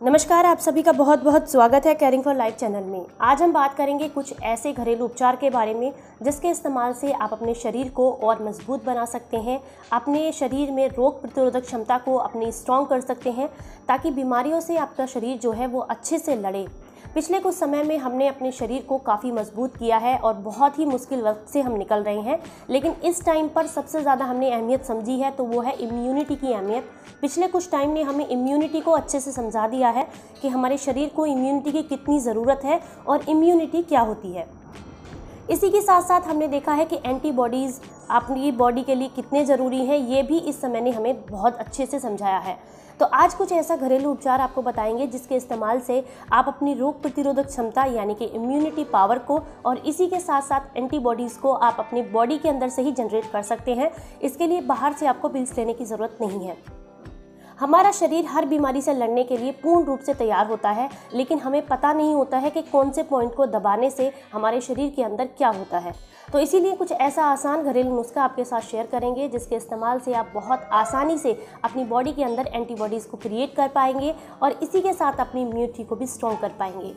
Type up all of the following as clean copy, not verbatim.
नमस्कार, आप सभी का बहुत बहुत स्वागत है केयरिंग फॉर लाइफ चैनल में। आज हम बात करेंगे कुछ ऐसे घरेलू उपचार के बारे में जिसके इस्तेमाल से आप अपने शरीर को और मजबूत बना सकते हैं, अपने शरीर में रोग प्रतिरोधक क्षमता को अपनी स्ट्रॉन्ग कर सकते हैं ताकि बीमारियों से आपका शरीर जो है वो अच्छे से लड़े। पिछले कुछ समय में हमने अपने शरीर को काफ़ी मजबूत किया है और बहुत ही मुश्किल वक्त से हम निकल रहे हैं, लेकिन इस टाइम पर सबसे ज़्यादा हमने अहमियत समझी है तो वो है इम्यूनिटी की अहमियत। पिछले कुछ टाइम ने हमें इम्यूनिटी को अच्छे से समझा दिया है कि हमारे शरीर को इम्यूनिटी की कितनी ज़रूरत है और इम्यूनिटी क्या होती है। इसी के साथ साथ हमने देखा है कि एंटीबॉडीज़ अपनी बॉडी के लिए कितने ज़रूरी हैं, ये भी इस समय ने हमें बहुत अच्छे से समझाया है। तो आज कुछ ऐसा घरेलू उपचार आपको बताएंगे जिसके इस्तेमाल से आप अपनी रोग प्रतिरोधक क्षमता यानी कि इम्यूनिटी पावर को और इसी के साथ साथ एंटीबॉडीज़ को आप अपनी बॉडी के अंदर से ही जनरेट कर सकते हैं। इसके लिए बाहर से आपको पिल्स लेने की ज़रूरत नहीं है। हमारा शरीर हर बीमारी से लड़ने के लिए पूर्ण रूप से तैयार होता है, लेकिन हमें पता नहीं होता है कि कौन से पॉइंट को दबाने से हमारे शरीर के अंदर क्या होता है। तो इसीलिए कुछ ऐसा आसान घरेलू नुस्खा आपके साथ शेयर करेंगे जिसके इस्तेमाल से आप बहुत आसानी से अपनी बॉडी के अंदर एंटीबॉडीज़ को क्रिएट कर पाएंगे और इसी के साथ अपनी इम्यूनिटी को भी स्ट्रॉन्ग कर पाएंगे।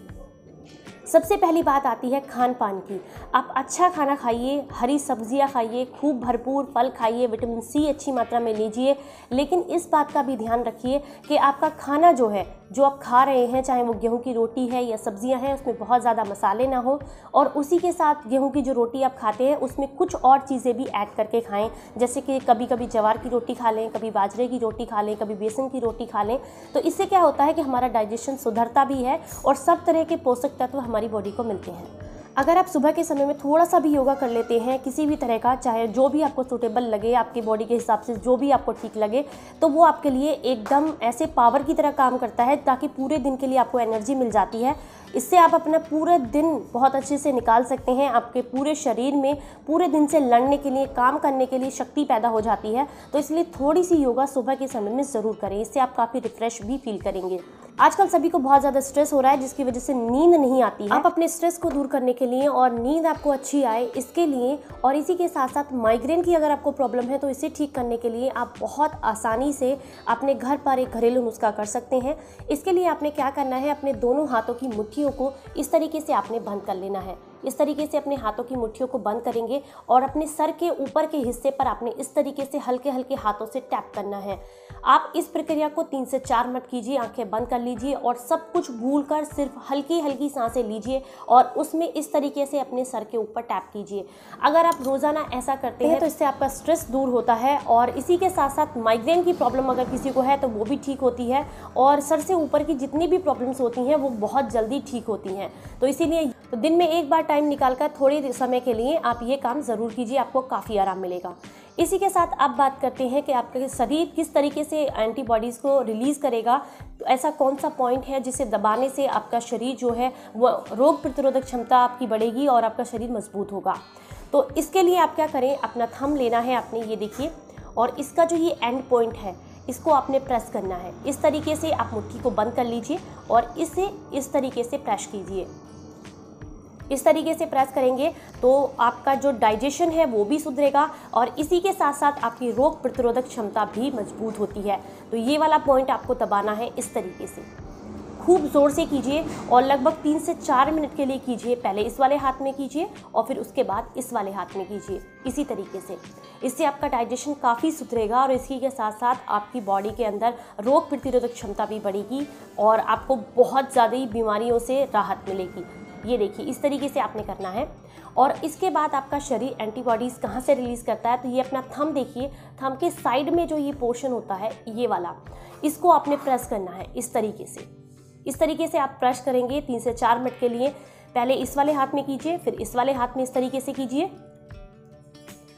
सबसे पहली बात आती है खान पान की। आप अच्छा खाना खाइए, हरी सब्जियां खाइए, खूब भरपूर फल खाइए, विटामिन सी अच्छी मात्रा में लीजिए, लेकिन इस बात का भी ध्यान रखिए कि आपका खाना जो है, जो आप खा रहे हैं, चाहे वो गेहूं की रोटी है या सब्जियां हैं, उसमें बहुत ज़्यादा मसाले ना हो और उसी के साथ गेहूं की जो रोटी आप खाते हैं उसमें कुछ और चीज़ें भी ऐड करके खाएं। जैसे कि कभी कभी ज्वार की रोटी खा लें, कभी बाजरे की रोटी खा लें, कभी बेसन की रोटी खा लें। तो इससे क्या होता है कि हमारा डाइजेशन सुधरता भी है और सब तरह के पोषक तत्व हमारी बॉडी को मिलते हैं। अगर आप सुबह के समय में थोड़ा सा भी योगा कर लेते हैं किसी भी तरह का, चाहे जो भी आपको सूटेबल लगे, आपकी बॉडी के हिसाब से जो भी आपको ठीक लगे, तो वो आपके लिए एकदम ऐसे पावर की तरह काम करता है ताकि पूरे दिन के लिए आपको एनर्जी मिल जाती है। इससे आप अपना पूरा दिन बहुत अच्छे से निकाल सकते हैं। आपके पूरे शरीर में पूरे दिन से लड़ने के लिए, काम करने के लिए शक्ति पैदा हो जाती है। तो इसलिए थोड़ी सी योगा सुबह के समय में ज़रूर करें, इससे आप काफ़ी रिफ्रेश भी फील करेंगे। आजकल सभी को बहुत ज़्यादा स्ट्रेस हो रहा है जिसकी वजह से नींद नहीं आती है। आप अपने स्ट्रेस को दूर करने के लिए और नींद आपको अच्छी आए इसके लिए, और इसी के साथ साथ माइग्रेन की अगर आपको प्रॉब्लम है तो इसे ठीक करने के लिए आप बहुत आसानी से अपने घर पर एक घरेलू नुस्खा कर सकते हैं। इसके लिए आपने क्या करना है, अपने दोनों हाथों की मुट्ठियों को इस तरीके से आपने बंद कर लेना है। इस तरीके से अपने हाथों की मुट्ठियों को बंद करेंगे और अपने सर के ऊपर के हिस्से पर आपने इस तरीके से हल्के हल्के हाथों से टैप करना है। आप इस प्रक्रिया को 3 से 4 मिनट कीजिए, आंखें बंद कर लीजिए और सब कुछ भूलकर सिर्फ हल्की हल्की सांसें लीजिए और उसमें इस तरीके से अपने सर के ऊपर टैप कीजिए। अगर आप रोज़ाना ऐसा करते हैं तो इससे आपका स्ट्रेस दूर होता है और इसी के साथ साथ माइग्रेन की प्रॉब्लम अगर किसी को है तो वो भी ठीक होती है और सर से ऊपर की जितनी भी प्रॉब्लम्स होती हैं वो बहुत जल्दी ठीक होती हैं। तो इसीलिए तो दिन में एक बार टाइम निकालकर थोड़े समय के लिए आप ये काम ज़रूर कीजिए, आपको काफ़ी आराम मिलेगा। इसी के साथ आप बात करते हैं कि आपके शरीर किस तरीके से एंटीबॉडीज़ को रिलीज़ करेगा। तो ऐसा कौन सा पॉइंट है जिसे दबाने से आपका शरीर जो है वो रोग प्रतिरोधक क्षमता आपकी बढ़ेगी और आपका शरीर मजबूत होगा। तो इसके लिए आप क्या करें, अपना थंब लेना है आपने, ये देखिए, और इसका जो ये एंड पॉइंट है इसको आपने प्रेस करना है। इस तरीके से आप मुट्ठी को बंद कर लीजिए और इसे इस तरीके से प्रेस कीजिए। इस तरीके से प्रेस करेंगे तो आपका जो डाइजेशन है वो भी सुधरेगा और इसी के साथ साथ आपकी रोग प्रतिरोधक क्षमता भी मजबूत होती है। तो ये वाला पॉइंट आपको दबाना है इस तरीके से, खूब ज़ोर से कीजिए और लगभग 3 से 4 मिनट के लिए कीजिए। पहले इस वाले हाथ में कीजिए और फिर उसके बाद इस वाले हाथ में कीजिए, इसी तरीके से। इससे आपका डाइजेशन काफ़ी सुधरेगा और इसी के साथ साथ आपकी बॉडी के अंदर रोग प्रतिरोधक क्षमता भी बढ़ेगी और आपको बहुत ज़्यादा बीमारियों से राहत मिलेगी। ये देखिए, इस तरीके से आपने करना है और इसके बाद आपका शरीर एंटीबॉडीज़ कहाँ से रिलीज़ करता है, तो ये अपना थंब देखिए, थंब के साइड में जो ये पोर्शन होता है ये वाला, इसको आपने प्रेस करना है इस तरीके से। इस तरीके से आप प्रेस करेंगे 3 से 4 मिनट के लिए। पहले इस वाले हाथ में कीजिए, फिर इस वाले हाथ में इस तरीके से कीजिए।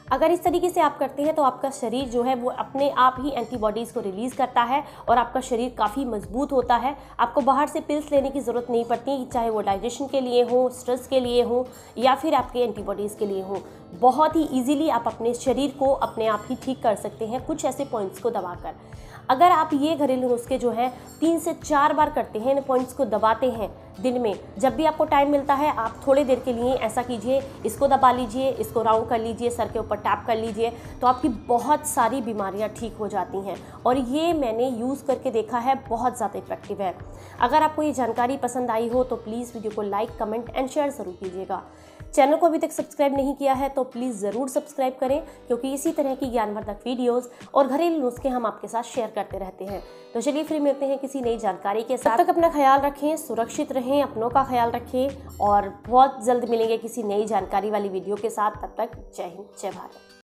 अगर इस तरीके से आप करते हैं तो आपका शरीर जो है वो अपने आप ही एंटीबॉडीज़ को रिलीज़ करता है और आपका शरीर काफ़ी मजबूत होता है। आपको बाहर से पिल्स लेने की ज़रूरत नहीं पड़ती, चाहे वो डाइजेशन के लिए हो, स्ट्रेस के लिए हो या फिर आपके एंटीबॉडीज़ के लिए हो। बहुत ही ईजिली आप अपने शरीर को अपने आप ही ठीक कर सकते हैं कुछ ऐसे पॉइंट्स को दबाकर। अगर आप ये घरेलू नुस्खे जो हैं 3 से 4 बार करते हैं, इन पॉइंट्स को दबाते हैं, दिन में जब भी आपको टाइम मिलता है आप थोड़ी देर के लिए ऐसा कीजिए, इसको दबा लीजिए, इसको राउंड कर लीजिए, सर के ऊपर टैप कर लीजिए, तो आपकी बहुत सारी बीमारियां ठीक हो जाती हैं। और ये मैंने यूज़ करके देखा है, बहुत ज़्यादा इफेक्टिव है। अगर आपको ये जानकारी पसंद आई हो तो प्लीज़ वीडियो को लाइक, कमेंट एंड शेयर ज़रूर कीजिएगा। चैनल को अभी तक सब्सक्राइब नहीं किया है तो प्लीज़ ज़रूर सब्सक्राइब करें, क्योंकि इसी तरह की ज्ञानवर्धक वीडियोस और घरेलू नुस्खे हम आपके साथ शेयर करते रहते हैं। तो चलिए फिर मिलते हैं किसी नई जानकारी के साथ। तब तक अपना ख्याल रखें, सुरक्षित रहें, अपनों का ख्याल रखें और बहुत जल्द मिलेंगे किसी नई जानकारी वाली वीडियो के साथ। तब तक जय हिंद, जय भारत।